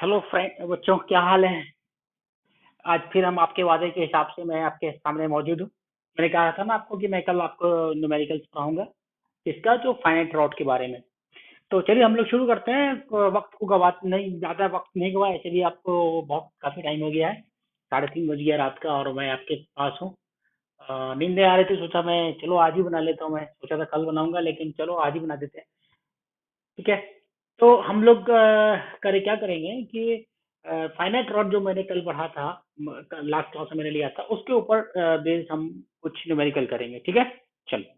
Hello friend बच्चों, क्या हाल है। आज फिर हम आपके वादे के हिसाब से मैं आपके सामने मौजूद हूँ। मैंने कहा था ना आपको कि मैं कल आपको न्यूमेरिकल्स पढ़ाऊंगा, इसका जो फाइनाइट रॉड के बारे में। तो चलिए हम लोग शुरू करते हैं। वक्त को गवा नहीं, ज़्यादा वक्त नहीं गवाए। चलिए, आपको बहुत काफ़ी टाइम हो गया है, 3:30 बज गया रात का और मैं आपके पास हूँ। नींद नहीं आ रही थी, सोचा मैं चलो आज ही बना लेता हूँ। मैं सोचा था कल बनाऊंगा, लेकिन चलो आज ही बना देते हैं। ठीक है। तो हम लोग क्या करेंगे कि फाइनाइट रॉड जो मैंने कल पढ़ा था, लास्ट क्लास में मैंने लिया था, उसके ऊपर बेस हम कुछ न्यूमेरिकल करेंगे। ठीक है, चलो।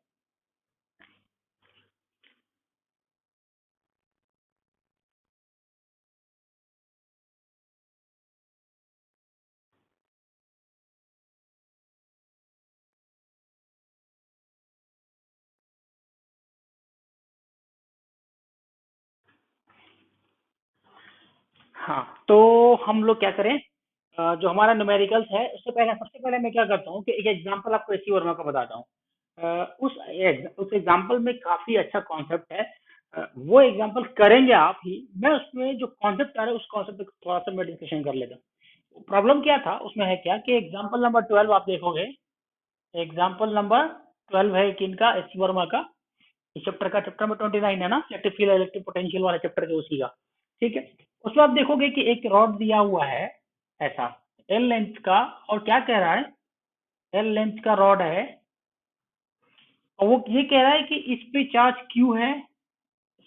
हाँ, तो हम लोग क्या करें, जो हमारा न्यूमेरिकल्स है उससे पहले सबसे पहले मैं क्या करता हूँ कि एक एग्जांपल आपको एसी वर्मा का बताता हूँ। उस एग्जांपल में काफी अच्छा कॉन्सेप्ट है। वो एग्जांपल करेंगे आप ही। मैं उसमें जो कॉन्सेप्ट आ रहा है उस कॉन्सेप्ट पे थोड़ा सा मैं डिस्कशन कर लेता हूँ। प्रॉब्लम क्या था उसमें, है क्या कि एग्जाम्पल नंबर 12 आप देखोगे। एग्जाम्पल नंबर 12 है किनका, एस सी वर्मा का। इस चैप्टर का चैप्टर नंबर 29 है ना, इलेक्ट्रिक फील्ड इलेक्ट्रिक पोटेंशियल वाला चैप्टर जो उसी का। ठीक है। उसमें आप देखोगे कि एक रॉड दिया हुआ है ऐसा, एल लेंथ का, और क्या कह रहा है, एल लेंथ का रॉड है, और वो ये कह रहा है कि इस पे चार्ज क्यू है,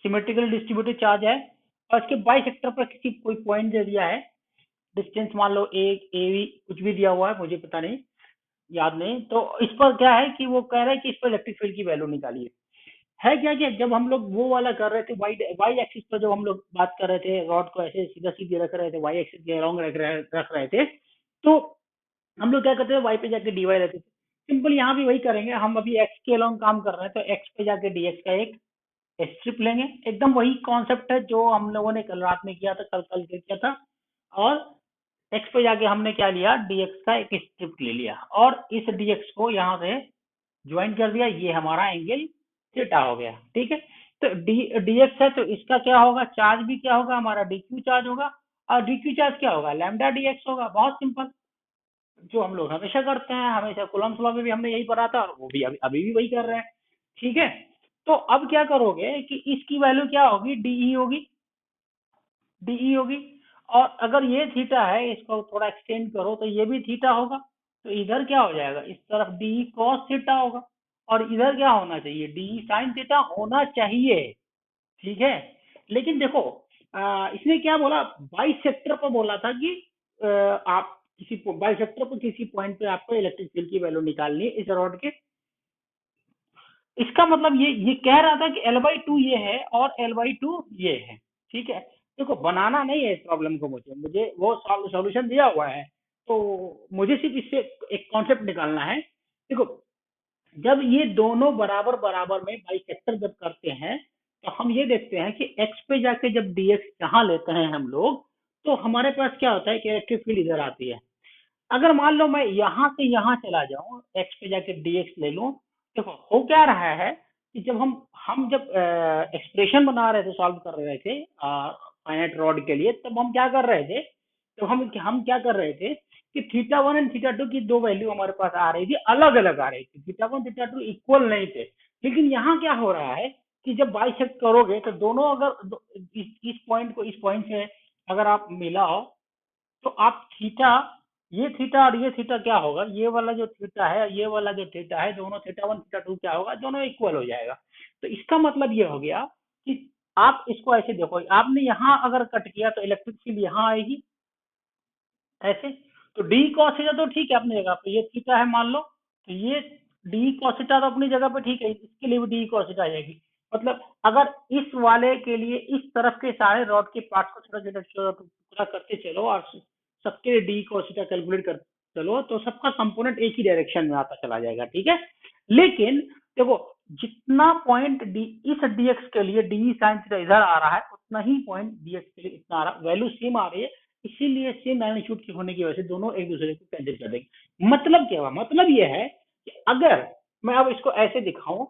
सिमेट्रिकल डिस्ट्रीब्यूटेड चार्ज है, और इसके बाई सेक्टर पर किसी कोई पॉइंट दे दिया है। डिस्टेंस मान लो एक ए वी कुछ भी दिया हुआ है, मुझे पता नहीं, याद नहीं। तो इस पर क्या है कि वो कह रहा है कि इस पर इलेक्ट्रिक फील्ड की वैल्यू निकालिए। है क्या कि जब हम लोग वो वाला कर रहे थे, वाई वाई एक्सिस पर जब हम लोग बात कर रहे थे, रॉड को ऐसे सीधा सीधे रख रहे थे, वाई एक्सिस के अलोंग रख रहे थे, तो हम लोग क्या करते थे, वाई पे जाके डी वाई रहते थे। सिंपल यहाँ भी वही करेंगे। हम अभी एक्स के अलोंग काम कर रहे हैं, तो एक्स पे जाके डी एक्स का एक स्ट्रिप लेंगे। एकदम वही कॉन्सेप्ट है जो हम लोगों ने कल रात में किया था, कल कल किया था। और एक्स पे जाके हमने क्या लिया, डीएक्स का एक स्ट्रिप ले लिया, और इस डीएक्स को यहाँ से ज्वाइन कर दिया। ये हमारा एंगल थीटा हो गया। ठीक है। तो डी डीएक्स है, तो इसका क्या होगा, चार्ज भी क्या होगा, हमारा डीक्यू चार्ज होगा। और डीक्यू चार्ज क्या होगा, लैम्डा डीएक्स होगा। बहुत सिंपल, जो हम लोग हमेशा करते हैं, हमेशा कूलम्ब लॉ में भी हमने यही पढ़ा था, और वो भी अभी भी वही कर रहे हैं। ठीक है। तो अब क्या करोगे कि इसकी वैल्यू क्या होगी, डीई होगी, डीई होगी। और अगर ये थीटा है, इसको थोड़ा एक्सटेंड करो तो ये भी थीटा होगा। तो इधर क्या हो जाएगा, इस तरफ डी कॉस थीटा होगा, और इधर क्या होना चाहिए, डी साइन थीटा होना चाहिए। ठीक है। लेकिन देखो, इसने क्या बोला, बाई सेक्टर पर बोला था कि आप किसी बाई सेक्टर पर किसी पॉइंट पे आपको इलेक्ट्रिक फील्ड की वैल्यू निकालनी है इस रॉड के। इसका मतलब ये कह रहा था कि L/2 ये है और L/2 ये है। ठीक है। देखो, बनाना नहीं है इस प्रॉब्लम को, मुझे वो सॉल्यूशन दिया हुआ है। तो मुझे सिर्फ इससे एक कॉन्सेप्ट निकालना है। देखो, जब ये दोनों बराबर बराबर में बाइसेक्टर जब करते हैं, तो हम ये देखते हैं कि एक्स पे जाके जब डीएक्स यहाँ लेते हैं हम लोग, तो हमारे पास क्या होता है कि इलेक्ट्रिक फील्ड इधर आती है। अगर मान लो मैं यहाँ से यहाँ चला जाऊं, एक्स पे जाके डीएक्स ले लूं, देखो हो क्या रहा है कि जब हम जब एक्सप्रेशन बना रहे थे, सॉल्व कर रहे थे फाइनाइट रॉड के लिए, तब हम क्या कर रहे थे, तो हम क्या कर रहे थे कि theta one and theta to की दो वैल्यू हमारे पास आ रही थी, अलग अलग आ रही थी। Theta one theta two equal नहीं थे। लेकिन यहाँ क्या हो रहा है कि जब बाइसेक्ट करोगे तो दोनों अगर इस पॉइंट को इस पॉइंट से अगर आप मिलाओ, तो आप थीटा, ये थीटा और ये थीटा क्या होगा, ये वाला जो थीटा है, ये वाला जो थीटा है, दोनों थीटा वन थीटा टू क्या होगा, दोनों इक्वल हो जाएगा। तो इसका मतलब ये हो गया कि आप इसको ऐसे देखो, आपने यहाँ अगर कट किया तो इलेक्ट्रिक फील्ड यहाँ आएगी ऐसे। तो डी कॉस थीटा तो ठीक है अपनी जगह पे, ये थीटा है मान लो, तो ये डी कॉस थीटा तो अपनी जगह पे ठीक है, इसके लिए भी डी कॉस थीटा आ जाएगी। मतलब अगर इस वाले के लिए इस तरफ के सारे रॉड के पार्ट को छोटा छोटा पूरा करते चलो, और सबके लिए डी कॉस थीटा कैलकुलेट कर चलो, तो सबका कंपोनेंट एक ही डायरेक्शन में आता चला जाएगा। ठीक है। लेकिन देखो, जितना पॉइंट डी इस डीएक्स के लिए डी साइन थीटा इधर आ रहा है, उतना ही पॉइंट डीएक्स के लिए इतना आ रहा है, वैल्यू सेम आ रही है। इसीलिए सेम मैग्नीट्यूड के होने की वजह से दोनों एक दूसरे को कैंसिल कर देंगे। मतलब क्या हुआ, मतलब ये है कि अगर मैं अब इसको ऐसे दिखाऊं,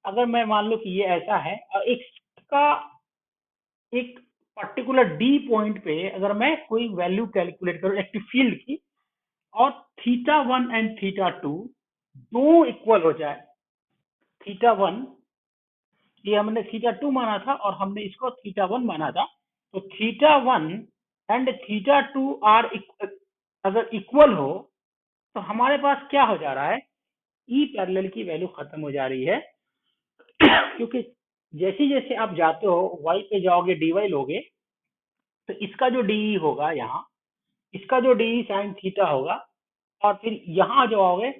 अगर मैं मान लो कि ये ऐसा है और एक का एक पर्टिकुलर डी पॉइंट पे अगर मैं कोई वैल्यू कैलकुलेट करूं इलेक्ट्रिक फील्ड की, और theta one and theta to दो इक्वल हो जाए, थीटा वन ये हमने थीटा टू माना था और हमने इसको थीटा वन माना था, तो theta one and theta two are अगर इक्वल हो तो हमारे पास क्या हो जा रहा है, ई पैरेलल की वैल्यू खत्म हो जा रही है। क्योंकि जैसे जैसे आप जाते हो वाई पे जाओगे डी वाई लोगे, तो इसका जो डी होगा यहाँ, इसका जो डी साइन थीटा होगा, और फिर यहाँ जो आओगे,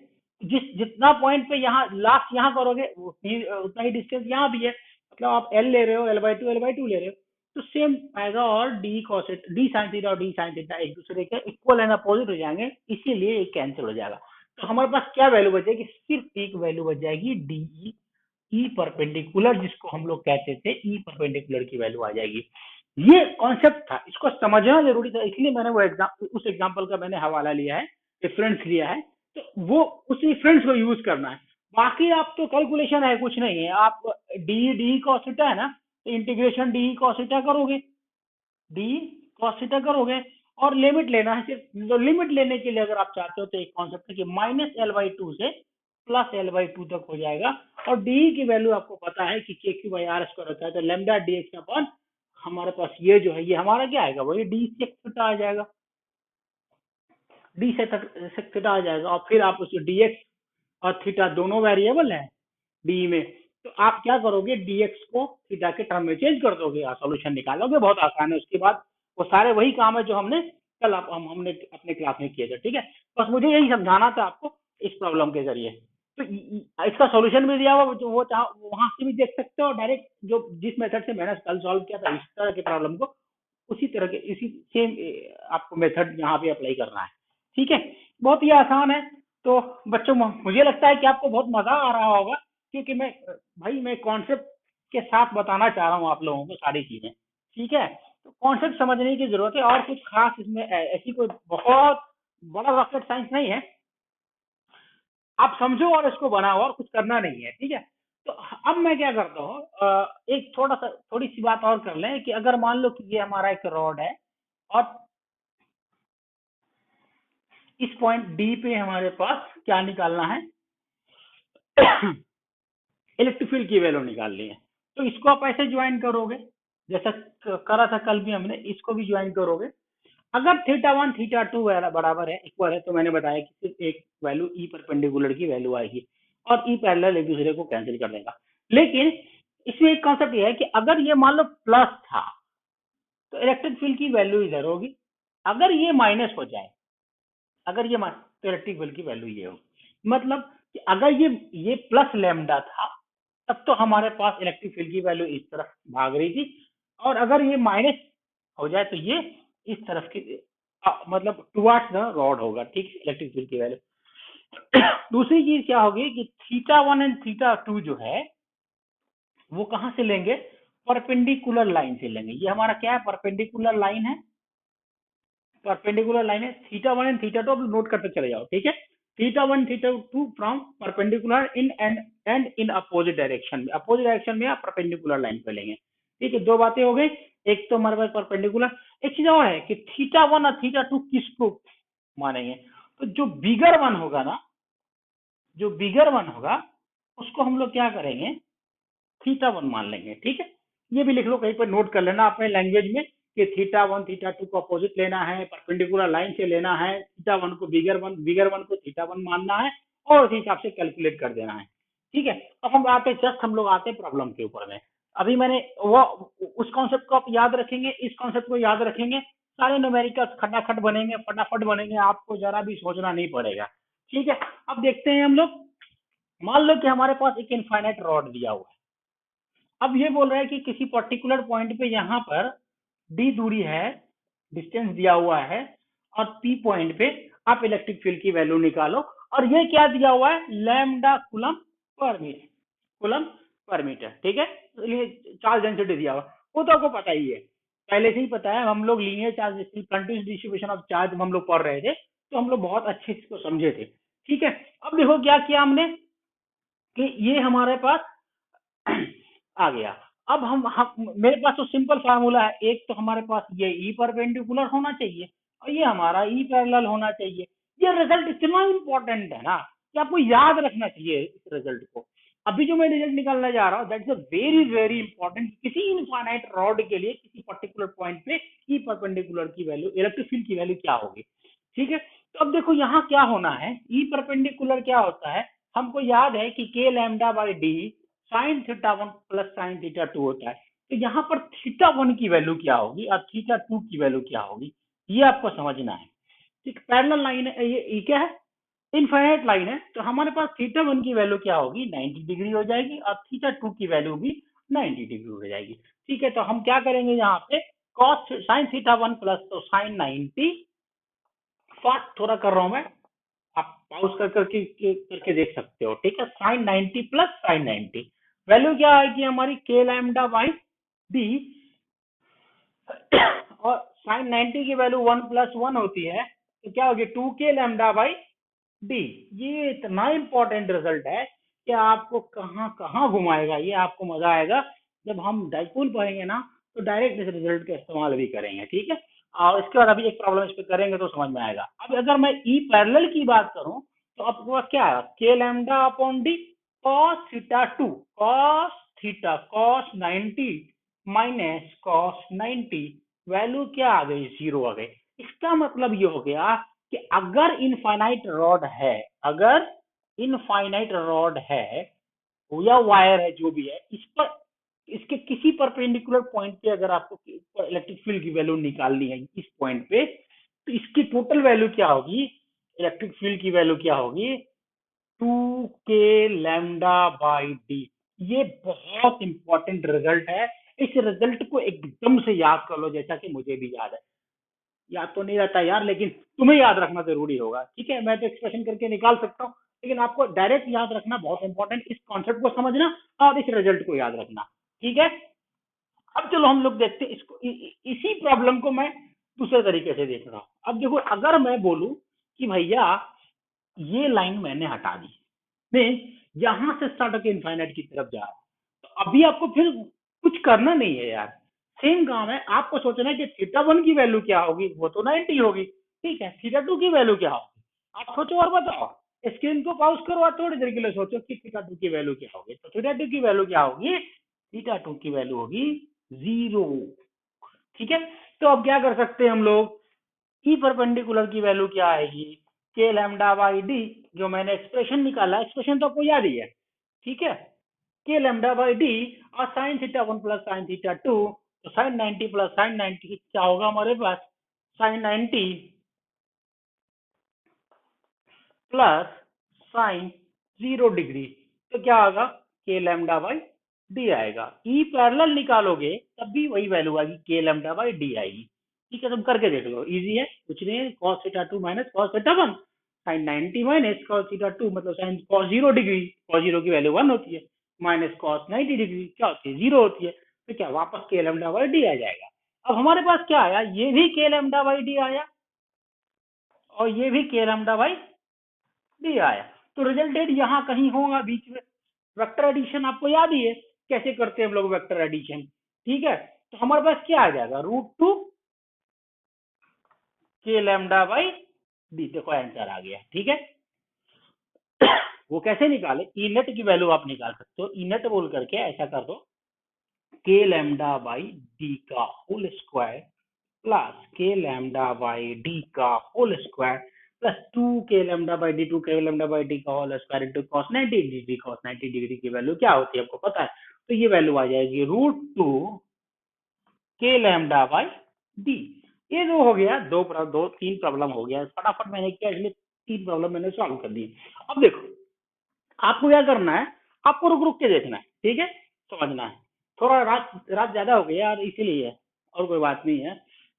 जितना पॉइंट पे यहाँ लास्ट यहाँ करोगे उतना ही डिस्टेंस यहाँ भी है, मतलब आप एल ले रहे हो, एल बाई टू ले रहे हो, तो सेम आएगा। और डी कॉसेट डी साइन थीटा और डी साइन थीटा एक दूसरे के इक्वल एंड अपोजिट हो जाएंगे, इसीलिए ये कैंसिल हो जाएगा। तो हमारे पास क्या वैल्यू बचेगी, सिर्फ एक वैल्यू बच जाएगी डी ई परपेंडिकुलर, जिसको हम लोग कहते थे ई परपेंडिकुलर की वैल्यू आ जाएगी। ये कॉन्सेप्ट था, इसको समझना जरूरी था, इसलिए मैंने वो उस एग्जाम्पल का मैंने हवाला लिया है, रेफरेंस लिया है, तो वो उस रेफरेंस को यूज करना है। बाकी आप तो कैलकुलेशन है, कुछ नहीं है, आप डी कॉस थीटा है ना, तो इंटीग्रेशन डी कॉस थीटा करोगे, डी कॉस थीटा करोगे, और लिमिट लेना है सिर्फ। तो लिमिट लेने के लिए अगर आप चाहते हो तो एक कॉन्सेप्ट है कि माइनस एल बाई टू से प्लस एल बाई टू तक हो जाएगा, और डी की वैल्यू आपको पता है कि के क्यू बाई आर स्क्वायर होता है, तो लेमडा डी एक्स अपॉन हमारे पास ये जो है, ये हमारा क्या आएगा, वही डी सेक थीटा आ जाएगा, डी सेक थीटा आ जाएगा। और फिर आप उस डी एक्स और थीटा दोनों वेरिएबल है डी में, तो आप क्या करोगे, डीएक्स को थीटा के टर्म में चेंज कर दोगे और सॉल्यूशन निकालोगे, बहुत आसान है। उसके बाद वो सारे वही काम है जो हमने कल हमने अपने क्लास में किए थे, ठीक है। बस मुझे यही समझाना था आपको इस प्रॉब्लम के जरिए। तो इसका सॉल्यूशन भी दिया हुआ, वो वहां से भी देख सकते हो डायरेक्ट, जो जिस मेथड से मैंने कल सॉल्व किया था इस तरह के प्रॉब्लम को, उसी तरह के इसी सेम आपको मेथड यहाँ पे अप्लाई करना है, ठीक है। बहुत ही आसान है। तो बच्चों, मुझे लगता है कि आपको बहुत मजा आ रहा होगा, क्योंकि मैं कॉन्सेप्ट के साथ बताना चाह रहा हूँ आप लोगों को सारी चीजें, ठीक है। तो कॉन्सेप्ट समझने की जरूरत है, और कुछ खास इसमें ऐसी कोई बहुत बड़ा रॉकेट साइंस नहीं है, आप समझो और इसको बनाओ, और कुछ करना नहीं है, ठीक है। तो अब मैं क्या करता हूँ, एक थोड़ी सी बात और कर लें कि अगर मान लो कि ये हमारा एक रॉड है, और इस पॉइंट डी पे हमारे पास क्या निकालना है, इलेक्ट्रिक फील्ड की वैल्यू निकालनी है। तो इसको आप ऐसे ज्वाइन करोगे जैसा करा था कल भी हमने, इसको भी ज्वाइन करोगे। अगर थीटा वन थीटा टू बराबर है, इक्वल है, तो मैंने बताया कि सिर्फ एक वैल्यू ई परपेंडिकुलर की वैल्यू आएगी, और ई पैरेलल एक दूसरे को कैंसिल कर देगा। लेकिन इसमें एक कॉन्सेप्ट ये है कि अगर ये मान लो प्लस था तो इलेक्ट्रिक फील्ड की वैल्यू इधर होगी, अगर ये माइनस हो जाए, अगर ये तो इलेक्ट्रिक फील्ड की वैल्यू ये होगी। मतलब कि अगर ये प्लस लेमडा था, तब तो हमारे पास इलेक्ट्रिक फील्ड की वैल्यू इस तरफ भाग रही थी, और अगर ये माइनस हो जाए तो ये इस तरफ की मतलब टुवर्ड्स द रॉड होगा, ठीक, इलेक्ट्रिक फील्ड की वैल्यू। दूसरी चीज क्या होगी कि theta one and theta to जो है वो कहां से लेंगे, परपेंडिकुलर लाइन से लेंगे। ये हमारा क्या है, परपेंडिकुलर लाइन है, परपेंडिकुलर लाइन है। Theta one and theta to आप नोट करते चले जाओ, ठीक है। Theta one theta two from perpendicular in and in opposite direction में, अपोजिट डायरेक्शन में आप परपेंडिकुलर लाइन पे लेंगे, ठीक है। दो बातें हो गई, एक तो हमारे पास परपेंडिकुलर, एक चीज और है कि थीटा वन और थीटा टू किसको मानेंगे, तो जो बिगर वन होगा ना, जो बिगर वन होगा उसको हम लोग क्या करेंगे, थीटा वन मान लेंगे, ठीक है। ये भी लिख लो, कहीं पर नोट कर लेना अपने लैंग्वेज में कि थीटा वन थीटा टू को अपोजिट लेना है, परपेंडिकुलर लाइन से लेना है, थीटा वन को बिगर वन को थीटा वन मानना है, और उस हिसाब से कैलकुलेट कर देना है, ठीक है। अब हम लोग आते प्रॉब्लम के ऊपर में। अभी मैंने वो उस कॉन्सेप्ट को आप याद रखेंगे, इस कॉन्सेप्ट को याद रखेंगे, सारे न्यूमेरिकल्स खटाखट बनेंगे, फटाफट बनेंगे, आपको जरा भी सोचना नहीं पड़ेगा, ठीक है। अब देखते हैं हम लोग, मान लो कि हमारे पास एक इनफाइनाइट रॉड दिया हुआ है। अब ये बोल रहा है कि किसी पर्टिकुलर पॉइंट पे यहाँ पर डी दूरी है, डिस्टेंस दिया हुआ है, और पी पॉइंट पे आप इलेक्ट्रिक फील्ड की वैल्यू निकालो, और ये क्या दिया हुआ है, lambda coulomb per metre, coulomb per metre, ठीक है। तो ये चार्ज डेंसिटी दिया हुआ, वो तो आपको पता ही है, पहले से ही पता है, हम लोग linear charge continuous distribution of charge हम लोग पढ़ रहे थे, तो हम लोग बहुत अच्छे से इसको समझे थे, ठीक है। अब देखो क्या किया हमने कि ये हमारे पास आ गया। हम मेरे पास तो सिंपल फार्मूला है, एक तो हमारे पास ये ई परपेंडिकुलर होना चाहिए और ये हमारा ई पैरेलल होना चाहिए। ये रिजल्ट इतना इंपॉर्टेंट है ना कि आपको याद रखना चाहिए इस रिजल्ट को। अभी जो मैं रिजल्ट निकालने जा रहा हूँ that is a very very important. किसी इनफाइनाइट रॉड के लिए किसी पर्टिकुलर पॉइंट पे ई परपेंडिकुलर की वैल्यू, इलेक्ट्रिक फील्ड की वैल्यू क्या होगी। ठीक है, तो अब देखो यहाँ क्या होना है, ई परपेंडिकुलर क्या होता है, हमको याद है कि के lambda by D sine theta one plus sine theta two होता है। तो यहाँ पर थीटा वन की वैल्यू क्या होगी और थीटा टू की वैल्यू क्या होगी, ये आपको समझना है। ठीक, पैरेलल लाइन है ये क्या है, इनफाइनाइट लाइन है, तो हमारे पास थीटा वन की वैल्यू क्या होगी 90 डिग्री हो जाएगी और थीटा टू की वैल्यू भी 90 डिग्री हो जाएगी। ठीक है, तो हम क्या करेंगे यहाँ पे cos sine theta one plus तो साइन 90, फास्ट थोड़ा कर रहा हूं मैं, आप पॉज करके देख सकते हो। ठीक है, साइन 90 प्लस साइन 90 वैल्यू क्या आएगी हमारी के लैम्डा बाई डी, और साइन 90 की वैल्यू 1 + 1 होती है, तो क्या होगी 2 के लैम्डा बाई डी। ये इतना इंपॉर्टेंट रिजल्ट है कि आपको कहाँ कहाँ घुमाएगा, ये आपको मजा आएगा जब हम डाइपोल पढ़ेंगे ना, तो डायरेक्ट इस रिजल्ट का इस्तेमाल भी करेंगे। ठीक है, और इसके बाद अभी एक प्रॉब्लम इस पे करेंगे तो समझ में आएगा। अब अगर मैं ई पैरेलल की बात करूं तो आपके पास क्या है, के lambda upon D cos theta to, cos theta cos 90 minus cos 90, value क्या आ गई, जीरो आ गई। इसका मतलब ये हो गया कि अगर इनफाइनाइट रॉड है, अगर इनफाइनाइट रॉड है या वायर है जो भी है, इस पर इसके किसी परपेंडिकुलर पॉइंट पे अगर आपको इलेक्ट्रिक फील्ड की वैल्यू निकालनी है इस पॉइंट पे, तो इसकी टोटल वैल्यू क्या होगी, इलेक्ट्रिक फील्ड की वैल्यू क्या होगी 2 के लैम्डा बाई डी। ये बहुत इंपॉर्टेंट रिजल्ट है, इस रिजल्ट को एकदम से याद कर लो, जैसा कि मुझे भी याद है। याद तो नहीं रहता यार, लेकिन तुम्हें याद रखना जरूरी होगा। ठीक है, मैं तो एक्सप्रेशन करके निकाल सकता हूँ, लेकिन आपको डायरेक्ट याद रखना बहुत इंपॉर्टेंट, इस कॉन्सेप्ट को समझना और इस रिजल्ट को याद रखना। ठीक है, अब चलो हम लोग देखते हैं इसको, इसी प्रॉब्लम को मैं दूसरे तरीके से देख रहा हूँ। अब देखो, अगर मैं बोलूं कि भैया ये लाइन मैंने हटा दी, मैं यहां से स्टार्ट होकर इनफाइनाइट की तरफ जा रहा हूं, तो अभी आपको फिर कुछ करना नहीं है यार, सेम काम है। आपको सोचना है कि थीटा वन की वैल्यू क्या होगी, वो तो 90 होगी। ठीक है, थीटा टू की वैल्यू क्या होगी, आप सोचो और बताओ। स्क्रीन को पॉज करो और थोड़ी देर के लिए सोचो कि थीटा टू की वैल्यू क्या होगी। तो थीटा टू की वैल्यू क्या होगी, थीटा टू की वैल्यू होगी जीरो। ठीक है, तो अब क्या कर सकते हैं हम लोग, ई परपेंडिकुलर की वैल्यू क्या आएगी, के लैम्डा बाई डी, जो मैंने एक्सप्रेशन निकाला, एक्सप्रेशन तो आपको याद ही है। ठीक है, के लैम्डा बाई डी और sine theta one plus sine theta two, तो साइन 90 प्लस साइन 90 क्या होगा हमारे पास, साइन 90 प्लस साइन 0 डिग्री, तो क्या होगा के लैम्डा बाई डी आएगा। ई पैरेलल निकालोगे तब भी वही वैल्यू आएगी, के लैम्डा बाई डी आएगी। ठीक है, तुम करके देख लो, इजी है, कुछ नहीं है, cos theta two minus cos theta one, sine 90 minus cos theta two मतलब sine cos 0 degree, cos zero की वैल्यू 1 होती है, माइनस कॉस 90 डिग्री क्या होती है, 0 होती है। तो क्या वापस के लैम्डा बाई डी आ जाएगा। अब हमारे पास क्या आया, ये भी के लैम्डा बाई डी आया और ये भी के लैम्डा बाई डी आया। तो रिजल्टेड यहाँ कहीं होगा बीच में। वेक्टर एडिशन आपको याद ही है, कैसे करते हैं हम लोग वेक्टर एडिशन। ठीक है, तो हमारे पास क्या आ जाएगा, √2 के लैम्डा बाई डी, देखो आंसर आ गया। ठीक है, वो कैसे निकाले, ई नेट की वैल्यू आप निकाल सकते हो, ई नेट बोल करके ऐसा कर दो, के लैम्डा बाई डी का whole square plus k lambda by d का whole square plus 2 k lambda by d, 2 k lambda by d का whole square into cos 90 degree. Cos 90 degree की value क्या होती है आपको पता है, तो ये वैल्यू आ जाएगी √2 के लैम्डा बाई डी। ये जो हो गया दो तीन प्रॉब्लम हो गया, फटाफट मैंने किया, इसलिए 3 प्रॉब्लम मैंने सॉल्व कर दी। अब देखो, आपको क्या करना है, आपको रुक रुक के देखना है। ठीक है, समझना है, थोड़ा रात रात ज्यादा हो गई यार इसीलिए, और कोई बात नहीं है।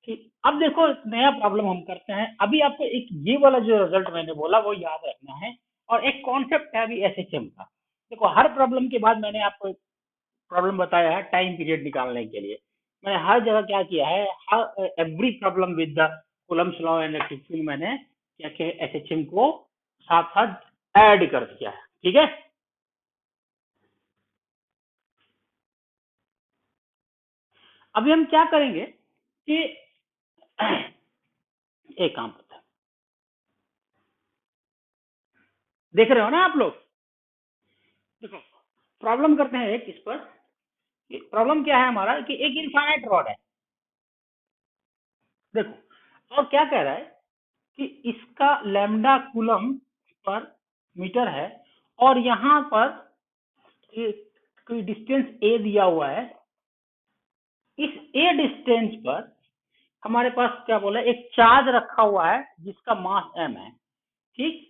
कि अब देखो नया प्रॉब्लम हम करते हैं। अभी आपको एक ये वाला जो रिजल्ट मैंने बोला वो याद रखना है, और एक कॉन्सेप्ट है अभी एसएचएम का। देखो, हर प्रॉब्लम के बाद मैंने आपको प्रॉब्लम बताया है टाइम पीरियड निकालने के लिए। मैंने हर जगह क्या किया है, हर every problem with the Coulomb's law and electric field मैंने क्या किया, एसएचएम को साथ साथ ऐड कर दिया है। ठीक है, अभी हम क्या करेंगे कि एक काम करते हैं, देख रहे हो ना आप लोग? देखो, प्रॉब्लम करते हैं एक इस पर। प्रॉब्लम क्या है हमारा कि एक इनफाइनाइट रॉड है, देखो, और क्या कह रहा है कि इसका लैम्डा कूलम पर मीटर है, और यहां पर कोई डिस्टेंस ए दिया हुआ है। इस ए डिस्टेंस पर हमारे पास क्या बोला, एक चार्ज रखा हुआ है जिसका मास m है, ठीक।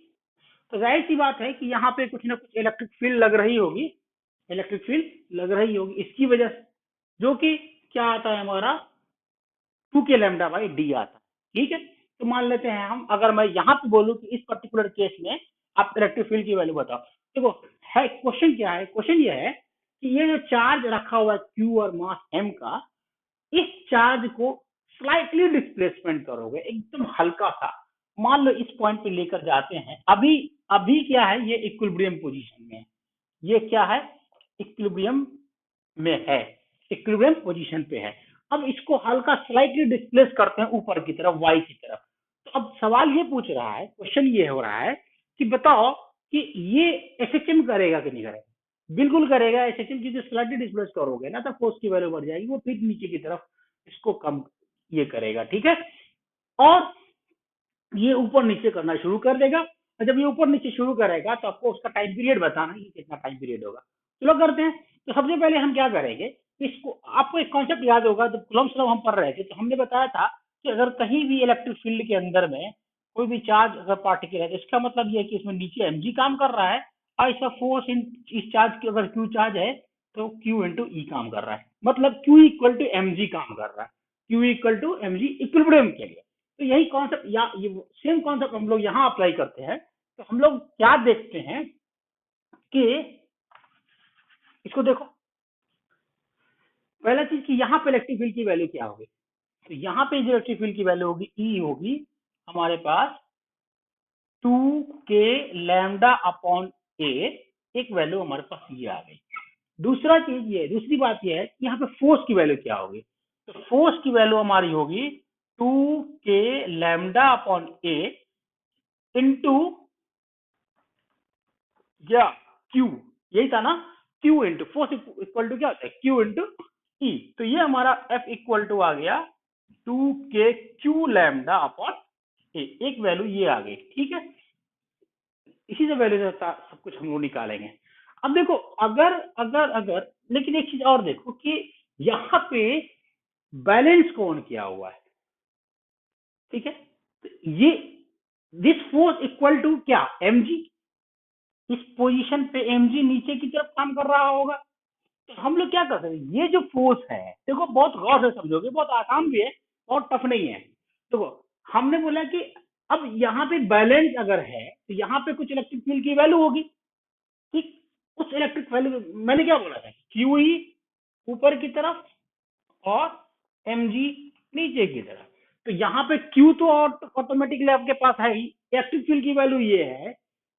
तो जाहिर सी बात है कि यहाँ पे कुछ ना कुछ इलेक्ट्रिक फील्ड लग रही होगी, इलेक्ट्रिक फील्ड लग रही होगी इसकी वजह से, जो कि क्या आता है हमारा 2k लैम्डा बाई डी आता है, ठीक है। तो मान लेते हैं हम, अगर मैं यहाँ पे बोलूँ कि इस पर्टिकुलर केस में आप इलेक्ट्रिक फील्ड की वैल्यू बताओ, देखो है क्वेश्चन क्या है, क्वेश्चन ये है कि ये जो चार्ज रखा हुआ है Q और मास m का, इस चार्ज को स्लाइटली डिस्प्लेसमेंट करोगे, एकदम हल्का सा, मान लो इस पॉइंट पे लेकर जाते हैं, अभी अभी क्या है, ये इक्विलिब्रियम पोजीशन में है, ये क्या है, इक्विलिब्रियम में है, इक्विलिब्रियम पोजीशन पे है। अब इसको हल्का स्लाइटली डिस्प्लेस करते हैं ऊपर की तरफ, वाई की तरफ। तो अब सवाल ये पूछ रहा है, क्वेश्चन ये हो रहा है कि बताओ कि ये एसएचएम करेगा कि नहीं करेगा? बिल्कुल करेगा एसएचएम, क्योंकि स्लाइटली डिस्प्लेस करोगे ना तो फोर्स की वैल्यू बढ़ जाएगी, वो फिर नीचे की तरफ इसको कम ये करेगा, ठीक है। और ये ऊपर नीचे करना शुरू कर देगा, और जब ये ऊपर नीचे शुरू करेगा तो आपको उसका टाइम पीरियड बताना है कि कितना टाइम पीरियड होगा। चलो करते हैं। तो सबसे पहले हम क्या करेंगे, इसको आपको एक कॉन्सेप्ट याद होगा, जब कूलम्ब्स लॉ हम पढ़ रहे थे तो हमने बताया था कि अगर कहीं भी इलेक्ट्रिक फील्ड के अंदर में कोई भी चार्ज अगर पार्टिकल है तो इसका मतलब ये है कि इसमें नीचे mg काम कर रहा है, और इसका फोर्स इस चार्ज की अगर q चार्ज है तो q इंटू ई काम कर रहा है, मतलब q इक्वल टू mg काम कर रहा है, q equal to mg equilibrium के लिए। तो यही कॉन्सेप्ट या ये सेम कॉन्सेप्ट हम लोग यहाँ अप्लाई करते हैं। तो हम लोग क्या देखते हैं कि इसको देखो, पहला चीज कि यहाँ पे इलेक्ट्रिक फील्ड की वैल्यू क्या होगी, तो यहाँ पे इलेक्ट्रिक फील्ड की वैल्यू होगी ई होगी हमारे पास 2k लैम्डा अपॉन ए, एक वैल्यू हमारे पास ये आ गई। दूसरा चीज ये, दूसरी बात ये है कि यहाँ पे फोर्स की वैल्यू क्या होगी, तो फोर्स की वैल्यू हमारी होगी 2k lambda upon a into या क्यू, यही था ना, q into force equal to क्या होता है, क्यू इंटू ई। तो ये हमारा एफ इक्वल टू आ गया 2k क्यू लैम्डा अपॉन ए, एक वैल्यू ये आ गई, ठीक है। इसी से वैल्यू सब कुछ हम लोग निकालेंगे। अब देखो, अगर अगर अगर लेकिन एक चीज और देखो कि यहाँ पे बैलेंस कौन किया हुआ है, ठीक है। तो ये दिस फोर्स इक्वल टू क्या, mg, इस पोजीशन पे mg नीचे की तरफ काम कर रहा होगा। तो हम लोग क्या कर सकते हैं, ये जो फोर्स है, देखो बहुत गौर से समझोगे, बहुत आसान भी है, बहुत टफ नहीं है। देखो, हमने बोला कि अब यहाँ पे बैलेंस अगर है तो यहाँ पे कुछ इलेक्ट्रिक फील्ड की वैल्यू होगी, ठीक। उस इलेक्ट्रिक वैल्यू मैंने क्या बोला था, क्यू ई ऊपर की तरफ और mg नीचे की तरफ। तो यहाँ पे q तो ऑटोमेटिकली आपके पास है ही, इलेक्ट्रिक फील्ड की वैल्यू ये है,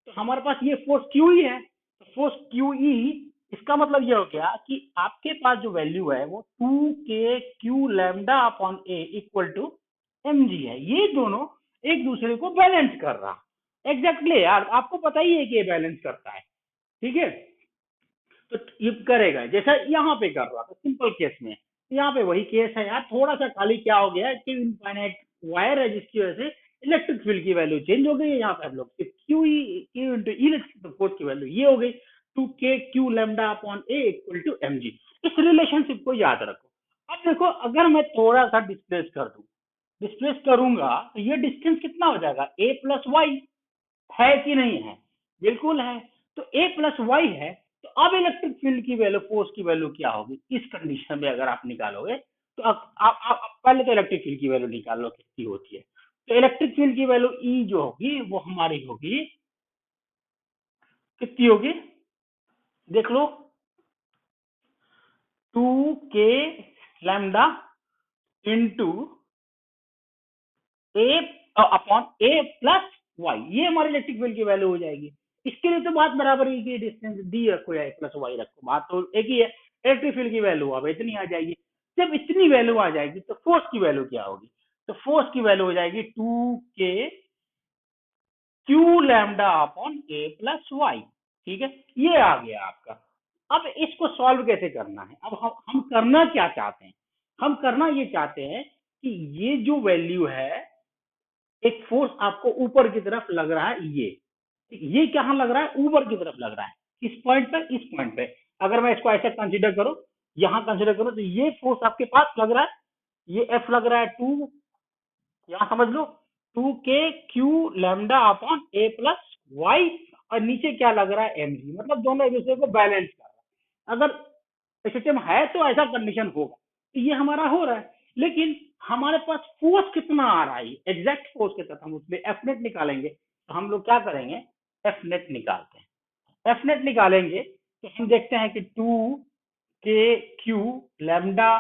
तो हमारे पास ये फोर्स क्यू ही है, तो फोर्स क्यू ई, इसका मतलब ये हो गया कि आपके पास जो वैल्यू है वो 2k Q lambda upon a equal to mg है। ये दोनों एक दूसरे को बैलेंस कर रहा, एग्जैक्टली यार, आपको पता ही है कि ये बैलेंस करता है, ठीक है। तो ये करेगा जैसा यहाँ पे कर रहा था सिंपल केस में, यहाँ पे वही केस है यार, थोड़ा सा खाली क्या हो गया कि इनफाइनाइट वायर है जिसकी वजह से इलेक्ट्रिक फील्ड की वैल्यू चेंज हो गई है। यहाँ पे हम लोग क्यू इंटू इलेक्ट्रिक फोर्स की वैल्यू ये हो गई 2k Q lambda upon a equal to mg। इस रिलेशनशिप को याद रखो। अब देखो, अगर मैं थोड़ा सा डिस्प्लेस कर दूं, डिस्प्लेस करूंगा तो ये डिस्टेंस कितना हो जाएगा, a प्लस वाई, है कि नहीं है, बिल्कुल है। तो a प्लस वाई है, तो अब इलेक्ट्रिक फील्ड की वैल्यू, फोर्स की वैल्यू क्या होगी इस कंडीशन में अगर आप निकालोगे, तो आप पहले तो इलेक्ट्रिक फील्ड की वैल्यू निकाल लो कितनी होती है। तो इलेक्ट्रिक फील्ड की वैल्यू ई जो होगी वो हमारी होगी, कितनी होगी देख लो, 2k लैम्डा इंटू ए अपॉन ए प्लस वाई, ये हमारी इलेक्ट्रिक फील्ड की वैल्यू हो जाएगी। इसके लिए तो बात बराबर ही की, डिस्टेंस डी रखो या ए प्लस वाई रखो, बात तो एक ही है। इलेक्ट्रिक फील्ड की वैल्यू अब इतनी आ जाएगी। जब इतनी वैल्यू आ जाएगी तो फोर्स की वैल्यू क्या होगी? तो फोर्स की वैल्यू हो जाएगी 2k क्यू लैम्डा अपॉन ए प्लस वाई। ठीक है, ये आ गया आपका। अब इसको सॉल्व कैसे करना है? अब हम करना क्या चाहते हैं? हम करना ये चाहते हैं कि ये जो वैल्यू है, एक फोर्स आपको ऊपर की तरफ लग रहा है, ये कहाँ लग रहा है? ऊपर की तरफ लग रहा है। इस पॉइंट पे, इस पॉइंट पे अगर मैं इसको ऐसे कंसीडर करूं, यहां कंसीडर करूं, तो ये फोर्स आपके पास लग रहा है, ये एफ लग रहा है 2, यहां समझ लो 2k क्यू लैम्डा अपॉन ए प्लस वाई, और नीचे क्या लग रहा है? M g. मतलब दोनों एक दूसरे को बैलेंस कर रहा है। अगर सिस्टम है तो ऐसा कंडीशन होगा, तो ये हमारा हो रहा है। लेकिन हमारे पास फोर्स कितना आ रहा है, एग्जैक्ट फोर्स के साथ हम उसमें एफ नेट निकालेंगे। तो हम लोग क्या करेंगे? एफ नेट निकालते हैं। एफ नेट निकालेंगे तो हम देखते हैं कि 2k क्यू लैम्डा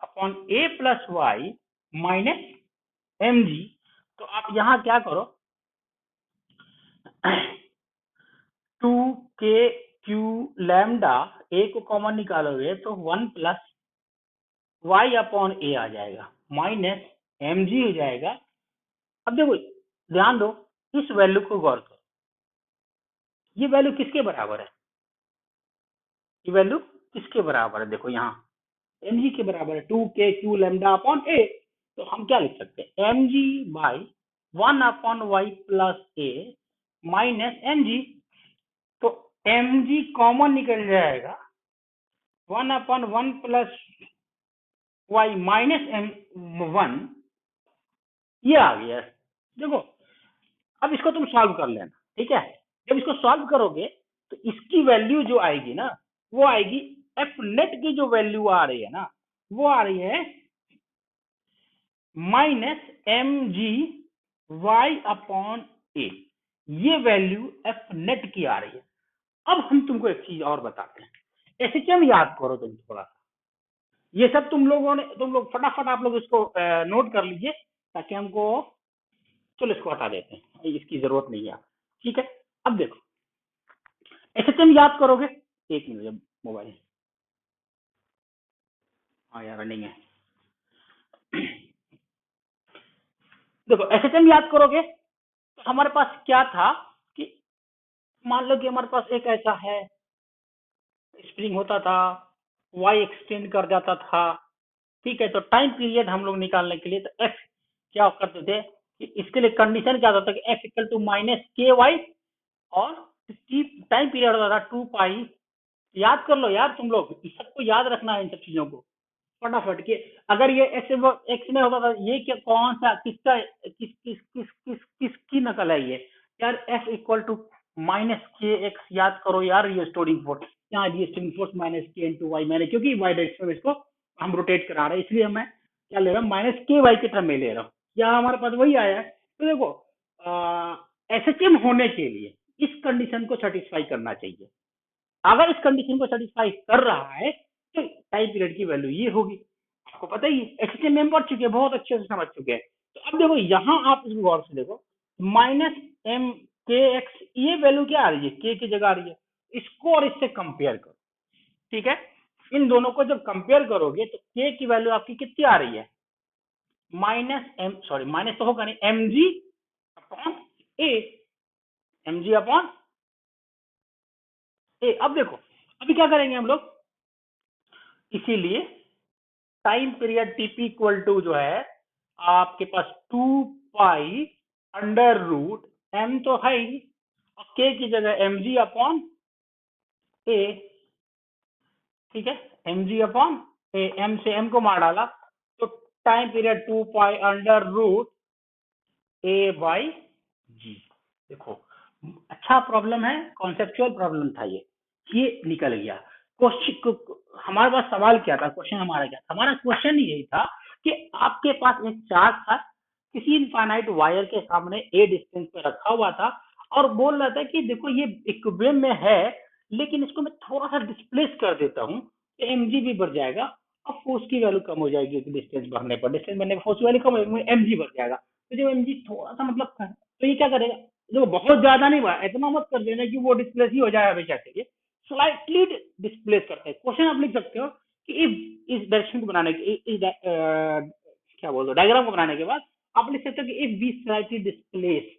अपॉन ए plus Y minus M G. तो आप यहां क्या करो, 2k क्यू लैम्डा, ए को कॉमन निकालोगे तो 1 प्लस वाई अपॉन ए आ जाएगा माइनस एम जी हो जाएगा। अब देखो, ध्यान दो, इस वैल्यू को गौर करो, ये वैल्यू किसके बराबर है? ये वैल्यू किसके बराबर है? देखो यहाँ एम जी के बराबर है, 2k क्यू लैम्डा अपॉन ए। तो हम क्या लिख सकते हैं? M g by 1 upon y plus a minus M G. तो एम जी कॉमन निकल जाएगा, 1 upon 1 plus Y minus m 1, ये आ गया। देखो, अब इसको तुम सॉल्व कर लेना, ठीक है? जब इसको सॉल्व करोगे तो इसकी वैल्यू जो आएगी ना, वो आएगी, एफ नेट की जो वैल्यू आ रही है ना, वो आ रही है minus M G Y upon A. ये वैल्यू एफ नेट की आ रही है। अब हम तुमको एक चीज और बताते हैं, एसएचएम याद करो तुम थोड़ा सा। ये सब तुम लोग फटाफट आप लोग इसको नोट कर लीजिए, ताकि हमको, चलो इसको हटा देते हैं, इसकी जरूरत नहीं है। ठीक है, अब देखो, एसएचएम याद करोगे। एक मिनट, जब मोबाइल, हाँ यार रनिंग है। देखो, एसएचएम याद करोगे तो हमारे पास क्या था कि मान लो कि हमारे पास एक ऐसा है, स्प्रिंग होता था, वाई एक्सटेंड कर जाता था। ठीक है, तो टाइम पीरियड हम लोग निकालने के लिए तो एफ क्या करते थे कि इसके लिए कंडीशन क्या होता था कि एफ इक्वल टू माइनस के वाई, और टाइम पीरियड होता था 2 पाई। याद कर लो यार, तुम लोग इस सबको याद रखना है, इन सब चीजों को फटाफट के। अगर ये एक्स में होता था, ये क्या, कौन सा, किसका, किसकी नकल है ये यार? एफ इक्वल टू माइनस के एक्स, याद करो यार, ये स्टोरिंग फोर्स, यहाँ ये स्टोरिंग फोर्स माइनस के इंटू वाई, मैंने क्योंकि वाई डायरेक्शन में इसको हम रोटेट करा रहे हैं, इसलिए मैं क्या ले रहा हूँ, माइनस के वाई के टर्म में ले रहा हूँ। यहाँ हमारे पास वही आया है। तो देखो, एस एच एम होने के लिए इस कंडीशन को सेटिस्फाई करना चाहिए। अगर इस कंडीशन को सेटिस्फाई कर रहा है तो टाइम पीरियड की वैल्यू ये होगी। आपको पता ही है, एसएचएम में हम पढ़ चुके हैं, बहुत अच्छे से समझ चुके हैं। तो अब देखो, यहाँ आप इसको गौर से देखो, माइनस एम के एक्स, ये वैल्यू क्या आ रही है? के की जगह आ रही है। इसको और इससे कंपेयर करो, ठीक है? इन दोनों को जब कंपेयर करोगे तो के की वैल्यू आपकी कितनी आ रही है? माइनस एम, सॉरी माइनस तो होगा नहीं, m ji upon A, m ji upon a. अब देखो, अभी क्या करेंगे हम लोग, इसीलिए time period TP equal to जो है आपके पास 2 पाई अंडर रूट एम तो है ही, और के की जगह एम जी अपॉन ए। ठीक है, एम जी अपॉन ए, एम से एम को मार डाला, तो time period 2 pi under root A by G. देखो, अच्छा प्रॉब्लम है, कॉन्सेप्चुअल प्रॉब्लम था ये निकल गया। क्वेश्चन, हमारे पास सवाल क्या था, क्वेश्चन हमारा क्या था? हमारा क्वेश्चन यही था कि आपके पास एक चार्ज था, किसी इनफाइनाइट वायर के सामने ए डिस्टेंस पे रखा हुआ था, और बोल रहा था कि देखो ये इक्विलिब्रियम में है, लेकिन इसको मैं थोड़ा सा डिस्प्लेस कर देता हूँ तो एम जी भी बढ़ जाएगा, और फोर्स की वैल्यू कम हो जाएगी, डिस्टेंस बढ़ने पर, डिस्टेंस बढ़ने पर फोर्स की वैल्यू कम हो जाएगी, एम जी बढ़ जाएगा। तो जब एम जी थोड़ा सा मतलब, तो ये क्या करेगा, देखो बहुत ज्यादा नहीं हुआ, इतना मत कर देना कि वो डिस्प्लेस ही हो जाए हमेशा के लिए, स्लाइटली डिस्प्लेस करते हैं। क्वेश्चन आप लिख सकते हो कि इस डायरेक्शन को बनाने के क्या बोलते डायग्राम को बनाने के बाद आप लिख सकते हो कि if we slightly displace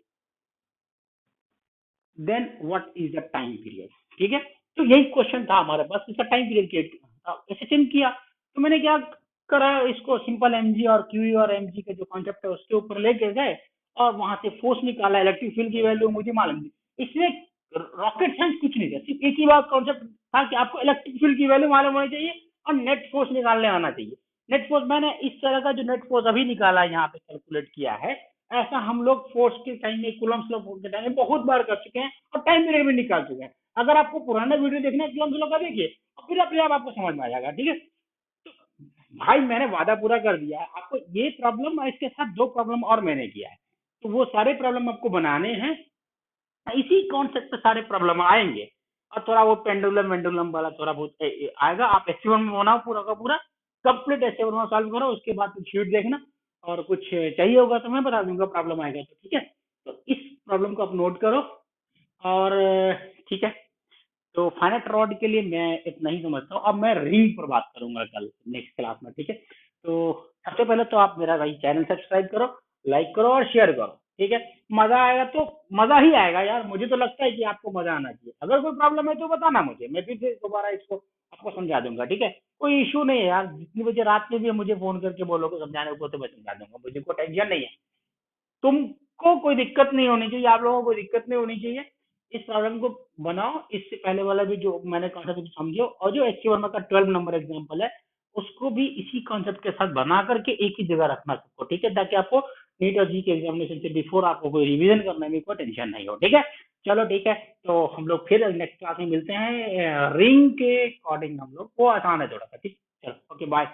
then what is the time period. ठीक है, तो यही क्वेश्चन था हमारे पास, इसका टाइम पीरियड कैसे चेंज किया। तो मैंने क्या करा, इसको सिंपल एमजी और क्यू और एमजी के जो कॉन्सेप्ट है उसके ऊपर लेके गए और वहां से फोर्स निकाला, इलेक्ट्रिक फील्ड की वैल्यू मुझे मालूम थी। इसमें रॉकेट साइंस कुछ नहीं था, सिर्फ एक ही बात कॉन्सेप्ट था कि आपको इलेक्ट्रिक फील्ड की वैल्यू मालूम होनी चाहिए और नेट फोर्स निकालने आना चाहिए। नेट फोर्स मैंने इस तरह का जो नेट फोर्स अभी निकाला है यहाँ पे कैलकुलेट किया है, ऐसा हम लोग फोर्स के टाइम में, कूलम्ब लॉ के टाइम में बहुत बार कर चुके हैं और टाइम पीरियड भी निकाल चुके हैं। अगर आपको पुराना वीडियो देखना है कूलम्ब लॉ का, देखिए और फिर अपने आप आपको समझ में आ जाएगा। ठीक है, तो भाई मैंने वादा पूरा कर दिया है आपको। ये प्रॉब्लम और इसके साथ दो प्रॉब्लम और मैंने किया है, तो वो सारे प्रॉब्लम आपको बनाने हैं, इसी कॉन्सेप्ट पे सारे प्रॉब्लम आएंगे। और थोड़ा वो पेंडुलम वेंडुलम वाला थोड़ा बहुत आएगा। आप एस1 में बनाओ पूरा का पूरा, कंप्लीट एस1 में सॉल्व करो, उसके बाद कुछ शीट देखना और कुछ चाहिए होगा तो मैं बता दूंगा, प्रॉब्लम आएगा तो। ठीक है, तो इस प्रॉब्लम को आप नोट करो। और ठीक है, तो फाइनाइट रॉड के लिए मैं इतना ही समझता हूँ। अब मैं रिंग पर बात करूंगा कल नेक्स्ट क्लास में। ठीक है, तो सबसे पहले तो आप मेरा भाई चैनल सब्सक्राइब करो, लाइक करो और शेयर करो। ठीक है, मजा आएगा तो मजा ही आएगा यार, मुझे तो लगता है कि आपको मजा आना चाहिए। अगर कोई प्रॉब्लम है तो बताना मुझे, मैं फिर से दोबारा इसको आपको समझा दूंगा। ठीक है, कोई इशू नहीं है यार, जितनी बजे रात में भी मुझे फोन करके बोलोगे समझाने को तो मैं समझा दूंगा, मुझे कोई टेंशन नहीं है। तुमको कोई दिक्कत नहीं होनी चाहिए, आप लोगों को कोई दिक्कत नहीं होनी चाहिए। इस प्रॉब्लम को बनाओ, इससे पहले वाला भी जो मैंने कॉन्सेप्ट समझो, और जो एच वर्मा का 12 नंबर एग्जाम्पल है उसको भी इसी कॉन्सेप्ट के साथ बना करके एक ही जगह रखना सबको। ठीक है, ताकि आपको नीट और जी के एग्जामिनेशन से बिफोर आपको कोई रिवीजन करने में कोई टेंशन नहीं हो। ठीक है, चलो ठीक है, तो हम लोग फिर नेक्स्ट क्लास में मिलते हैं। रिंग के अकॉर्डिंग हम लोग, वो आसान है थोड़ा सा। ठीक, चलो ओके बाय।